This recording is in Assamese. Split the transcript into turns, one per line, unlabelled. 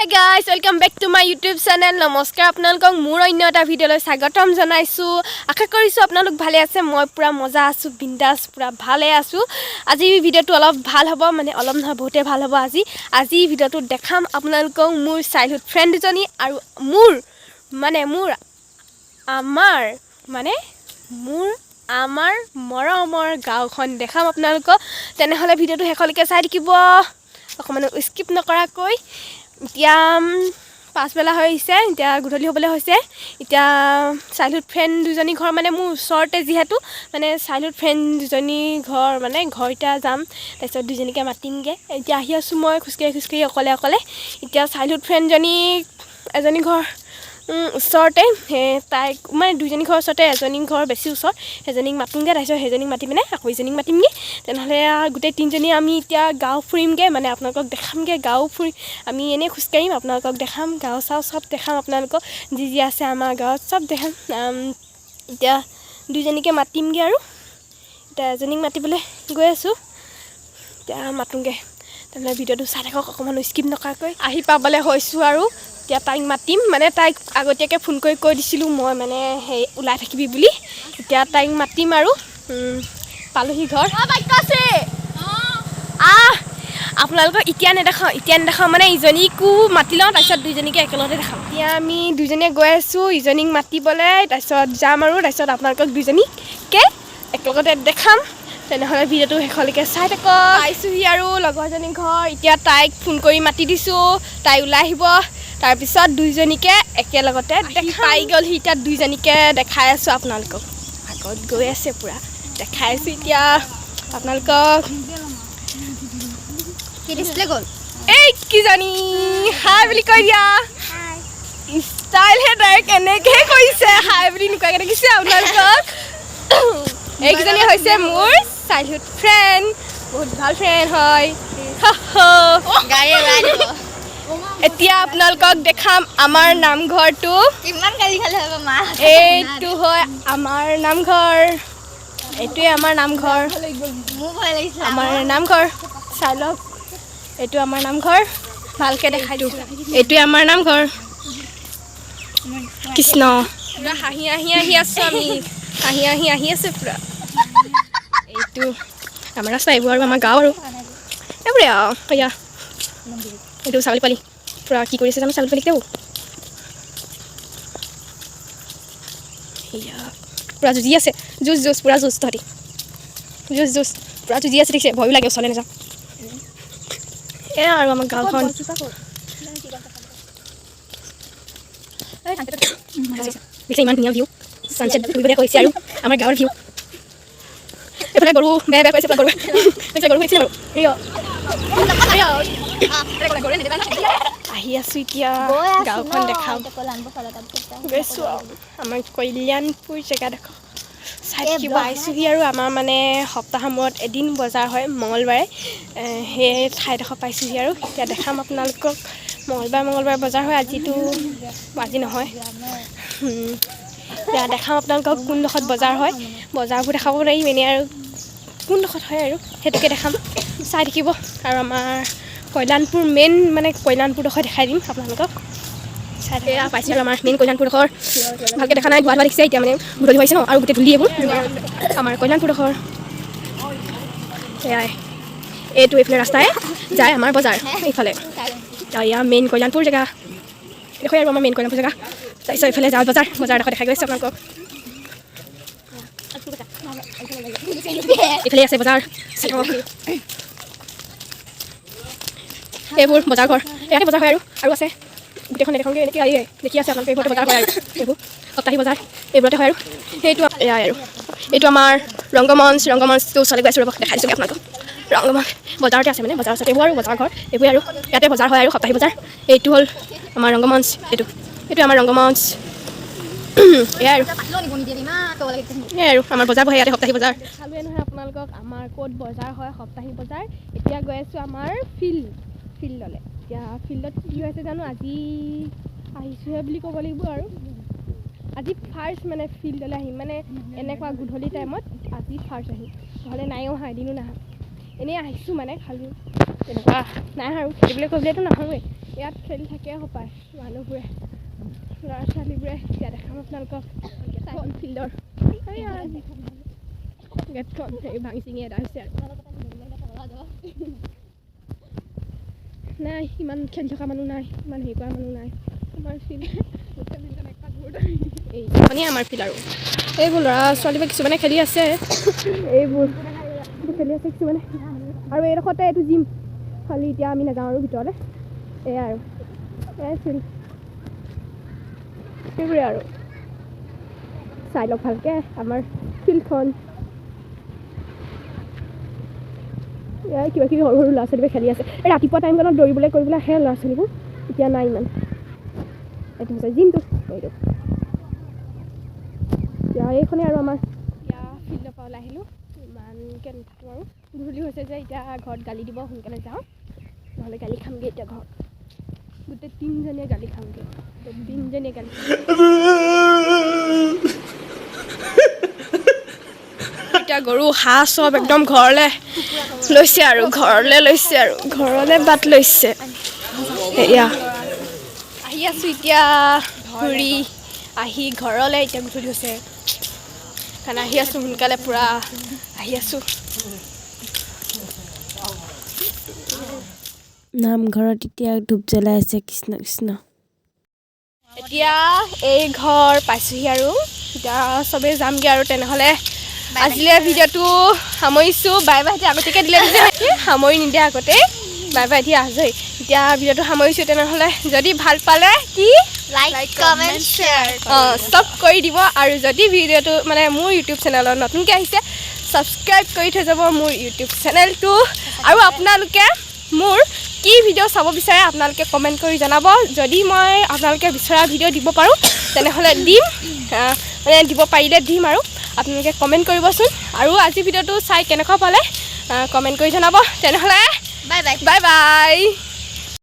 guys, welcome back to my YouTube channel. নমস্কাৰ আপোনালোকক মোৰ অন্য এটা ভিডিঅ'লৈ স্বাগতম জনাইছো। আশা কৰিছো আপোনালোক ভালে আছে। মই পুৰা মজা আছো, বিন্দাস পুৰা ভালে আছো। আজি ভিডিঅ'টো অলপ ভাল হ'ব, মানে অলপ নহয় বহুতে ভাল হ'ব। আজি ভিডিঅ'টো দেখাম আপোনালোকক মোৰ চাইল্ডহুড ফ্ৰেণ্ড দুজনী আৰু আমাৰ মৰমৰ গাঁওখন দেখাম আপোনালোকক। তেনেহ'লে ভিডিঅ'টো শেষলৈকে চাই থাকিব, অকণমান স্কিপ নকৰাকৈ। এতিয়া পাছবেলা হৈছে, এতিয়া গধূলি হ'বলৈ হৈছে। এতিয়া চাইল্ডহুড ফ্ৰেণ্ড দুজনী ঘৰ মানে মোৰ ওচৰতে, যিহেতু মানে চাইল্ডহুড ফ্ৰেণ্ড দুজনী ঘৰ মানে ঘৰটা যাম, তাৰপিছত দুজনীকে মাতিমগৈ। এতিয়া আহি আছোঁ মই খোজকাঢ়ি অকলে। এতিয়া চাইল্ডহুড ফ্ৰেণ্ডজনী এজনী ঘৰ ওচৰতে, তাইক মানে দুজনী ঘৰৰ ওচৰতে, এজনী ঘৰ বেছি ওচৰত, সেইজনীক মাতোঁগৈ। তাৰপিছত সেইজনীক মাতি পিনে আকৌ ইজনীক মাতিমগৈ। তেনেহ'লে গোটেই তিনিজনী আমি এতিয়া গাঁও ফুৰিমগৈ, মানে আপোনালোকক দেখামগৈ। গাঁও ফুৰি আমি এনেই খোজকাঢ়িম, আপোনালোকক দেখাম, গাঁও চাও চব দেখাম আপোনালোকক, যি আছে আমাৰ গাঁৱত চব দেখাম। এতিয়া দুইজনীকে মাতিমগৈ আৰু এতিয়া এজনীক মাতিবলৈ গৈ আছোঁ। এতিয়া মাতোঁগৈ, তেনেহ'লে ভিডিঅ'টো চাই থাকক, অকণমান স্কিপ নকৰাকৈ। আহি পাবলৈ হৈছোঁ আৰু এতিয়া তাইক মাতিম, মানে তাইক আগতীয়াকৈ ফোন কৰি কৈ দিছিলোঁ মই, মানে সেই ওলাই থাকিবি বুলি। এতিয়া তাইক মাতিম আৰু পালোহি ঘৰ। আপোনালোকক এতিয়া নেদেখাওঁ মানে ইজনীকো মাতি লওঁ, তাৰপিছত দুইজনীকে একেলগতে দেখাম। এতিয়া আমি দুইজনীয়ে গৈ আছোঁ ইজনীক মাতিবলৈ, তাৰপিছত যাম আৰু তাৰপিছত আপোনালোকক দুইজনীকে একেলগতে দেখাম। তেনেহ'লে ভিডিঅ'টো শেষলৈকে চাই থাকক। পাইছোঁহি আৰু লগৰজনীৰ ঘৰ। এতিয়া তাইক ফোন কৰি মাতি দিছোঁ, তাই ওলাই আহিব, তাৰপিছত দুইজনীকে একেলগতে পাই গ'লহি। এতিয়া দুইজনীকে দেখাই আছোঁ আপোনালোকক, আগত গৈ আছে পূৰা দেখাই আছোঁ। এতিয়া আপোনালোকক এই কিজনী হাই বুলি কৈ দিয়া, ষ্টাইলহে ডাইৰেক্ট এনেকৈহে কৰিছে, হাই বুলি নোকোৱাকৈ দেখিছে আপোনালোকক। এইকেইজনী হৈছে মোৰ চাইল্ডহুড ফ্ৰেণ্ড, বহুত ভাল ফ্ৰেণ্ড হয়। এতিয়া আপোনালোকক দেখাম আমাৰ নামঘৰটো। এইটো হয় আমাৰ নামঘৰ, এইটোৱে আমাৰ নামঘৰ, চাই লওক। এইটো আমাৰ নামঘৰ, ভালকৈ দেখাই দিওঁ। এইটোৱে আমাৰ নামঘৰ। কৃষ্ণ পুৰা হাঁহি আছোঁ আমি, হাঁহি আছোঁ পুৰা। এইটো আমাৰ ৰাস্তা, এইবোৰ আৰু আমাৰ গাঁও আৰু এইবোৰে আৰু। এয়া এইটো ছাগলী পোৱালি, পুৰা কি কৰিছে জানো ছাগলী পোৱালিকেইটাও, এয়া পুৰা যুঁজি আছে, যুঁজ পুৰা যুঁজ, তহঁতি যুঁজ পুৰা যুঁজি আছে, দেখিছে, ভয়ো লাগে ওচৰলৈ নাযাওঁ। এয়া আৰু আমাৰ গাঁওখন। দেখিছে ইমান ধুনীয়া ভিউ, ছানছেট ফুৰিবলৈ কৈছে আৰু আমাৰ গাঁৱৰ ভিউ। এইফালে গৰু বেয়া কৈছে, গৰু হৈছিলে বাৰু। আহি আছোঁ এতিয়া গাঁওখন দেখাম, গৈছোঁ আৰু আমাৰ কল্যাণপুৰ জেগাডোখৰ চাই থাকিব আহিছোঁহি। আৰু আমাৰ মানে সপ্তাহৰ মূৰত এদিন বজাৰ হয়, মঙলবাৰে, সেই ঠাইডোখৰ পাইছোঁহি আৰু এতিয়া দেখাম আপোনালোকক। মঙলবাৰে বজাৰ হয়, আজি নহয়। এতিয়া দেখাম আপোনালোকক কোনডোখৰত বজাৰ হয়, বজাৰবোৰ দেখাব পাৰিম এনেই, আৰু কোনডোখৰত হয় আৰু সেইটোকে দেখাম, চাই থাকিব। আৰু আমাৰ কল্যাণপুৰ মেইন মানে কল্যাণপুৰডোখৰ দেখাই দিম আপোনালোকক, চাই থাকে। পাইছোঁ আৰু আমাৰ মেইন কল্যাণপুৰডোখৰ ভালকৈ দেখা নাই, ধোৱা দেখিছে। এতিয়া মানে গধূলি হৈছে ন, আৰু গোটেই ধূলি এইবোৰ। আমাৰ কল্যাণপুৰডোখৰ সেয়াই, এইটো এইফালে ৰাস্তাই যায় আমাৰ বজাৰ, এইফালে এয়া মেইন কল্যাণপুৰ জেগা দেখুৱাই আৰু আমাৰ মেইন কল্যাণপুৰ জেগা। তাৰপিছত এইফালে যাওঁ বজাৰডোখৰ দেখাই গৈছে আপোনালোকক। এইফালে আছে বজাৰ, এইবোৰ বজাৰ ঘৰ, ইয়াতে বজাৰ হয় আৰু আছে গোটেইখন দেখাওঁগৈ। এনেকৈ দেখি আছে আপোনালোকে, এইবোৰতে বজাৰ হয় আৰু এইবোৰ সপ্তাহী বজাৰ এইবোৰতে হয়। আৰু সেইটো এয়াই আৰু এইটো আমাৰ ৰংগমঞ্চটো ওচৰলৈ গৈ আছোঁ, ৰ'ব দেখাই দিছোঁ আপোনালোকক। ৰংগমঞ্চ বজাৰতে আছে, মানে বজাৰৰ ওচৰত এইবোৰ আৰু বজাৰ ঘৰ এইবোৰে, আৰু ইয়াতে বজাৰ হয় আৰু সপ্তাহী বজাৰ। এইটো হ'ল আমাৰ ৰংগমঞ্চ, এইটো আমাৰ ৰংগমঞ্চ। এয়াই আৰু আমাৰ বজাৰ বহে ইয়াতে, সপ্তাহী বজাৰ। চালোৱে নহয় আপোনালোকক আমাৰ ক'ত বজাৰ হয়, সপ্তাহী বজাৰ। এতিয়া গৈ আছোঁ আমাৰ ফিল্ডলৈ। এতিয়া ফিল্ডত কি হৈছে জানো, আজি আহিছোঁহে বুলি ক'ব লাগিব। আৰু আজি ফাৰ্ষ্ট মানে ফিল্ডলৈ আহিম, মানে এনেকুৱা গধূলি টাইমত আজি ফাৰ্ষ্ট আহিম, নহ'লে নাইও অহা, এদিনো নাহা, এনেই আহিছোঁ মানে, খালি তেনেকুৱা নাই আৰু খেলিবলৈ কৰিবলৈতো নাহোঁৱেই, ইয়াত খেলি থাকে সপায় মানুহবোৰে ল'ৰা ছোৱালীবোৰে এতিয়া দেখাম আপোনালোকক চাইখন ফিল্ডৰ গেটখন হেৰি ভাঙি চিঙি এটা হৈছে আৰু নাই ইমান খেলি থকা মানুহ নাই ইমান হেৰি কৰা মানুহ নাই আমাৰ ফিল্ড এইখনেই আমাৰ ফিল্ড আৰু এইবোৰ ল'ৰা ছোৱালীবোৰে কিছুমানে খেলি আছে এইবোৰ খেলি আছে কিছুমানে আৰু এইডোখৰতে এইটো জিম খালি এতিয়া আমি নাযাওঁ আৰু ভিতৰলৈ এয়া আৰু এয়াই ফিল্ড সেইবোৰে আৰু চাই লওক ভালকৈ আমাৰ ফিল্ডখন এয়াই কিবা কিবি সৰু সৰু ল'ৰা ছোৱালীবোৰে খেলি আছে এই ৰাতিপুৱা টাইমখনত দৌৰিবলৈ কৰিবলৈ আহে ল'ৰা ছোৱালীবোৰ এতিয়া নাই ইমান এইটো হৈছে জিমটো এইটো এতিয়া এইখনেই আৰু আমাৰ এতিয়া ফিল্ডৰ পৰা ওলাই আহিলোঁ ইমানকৈ নাথাকোঁ আৰু গধূলি হৈছে যে এতিয়া ঘৰত গালি দিব সোনকালে যাওঁ নহ'লে গালি খামগৈ এতিয়া ঘৰত গোটেই 3জনীয়ে গালি খামগৈ 3জনীয়ে গালি এতিয়া গৰু হাঁহ চব একদম ঘৰলৈ লৈছে আৰু ঘৰলৈ বাট লৈছে এয়া আহি আছোঁ এতিয়া ঘূৰি আহি ঘৰলৈ এতিয়া গধূলি হৈছে কাৰণ আহি আছোঁ সোনকালে পূৰা আহি আছোঁ
নামঘৰত এতিয়া ধূপ জ্বলাই আছে কৃষ্ণ কৃষ্ণ
এতিয়া এই ঘৰ পাইছোঁহি আৰু এতিয়া চবেই যামগৈ আৰু তেনেহ'লে আজিলৈ ভিডিঅ'টো সামৰিছোঁ বাই বাই এতিয়া আগতীয়াকৈ দিলে সামৰি নিদিয়ে আগতেই বাই বাই এতিয়া আজৰি এতিয়া ভিডিঅ'টো সামৰিছোঁ তেনেহ'লে যদি ভাল পালে কি
লাইক কমেণ্ট শ্বেয়াৰ
চব কৰি দিব আৰু যদি ভিডিঅ'টো মানে মোৰ ইউটিউব চেনেলত নতুনকৈ আহিছে ছাবস্ক্ৰাইব কৰি থৈ যাব মোৰ ইউটিউব চেনেলটো আৰু আপোনালোকে মোৰ কি ভিডিঅ' চাব বিচাৰে আপোনালোকে কমেণ্ট কৰি জনাব যদি মই আপোনালোকে বিচৰা ভিডিঅ' দিব পাৰোঁ তেনেহ'লে দিম মানে দিব পাৰিলে দিম আৰু আপোনালোকে কমেণ্ট কৰিবচোন আৰু আজি ভিডিঅ'টো চাই কেনেকুৱা পালে কমেণ্ট কৰি জনাব তেনেহ'লে
বাই বাই
বাই বাই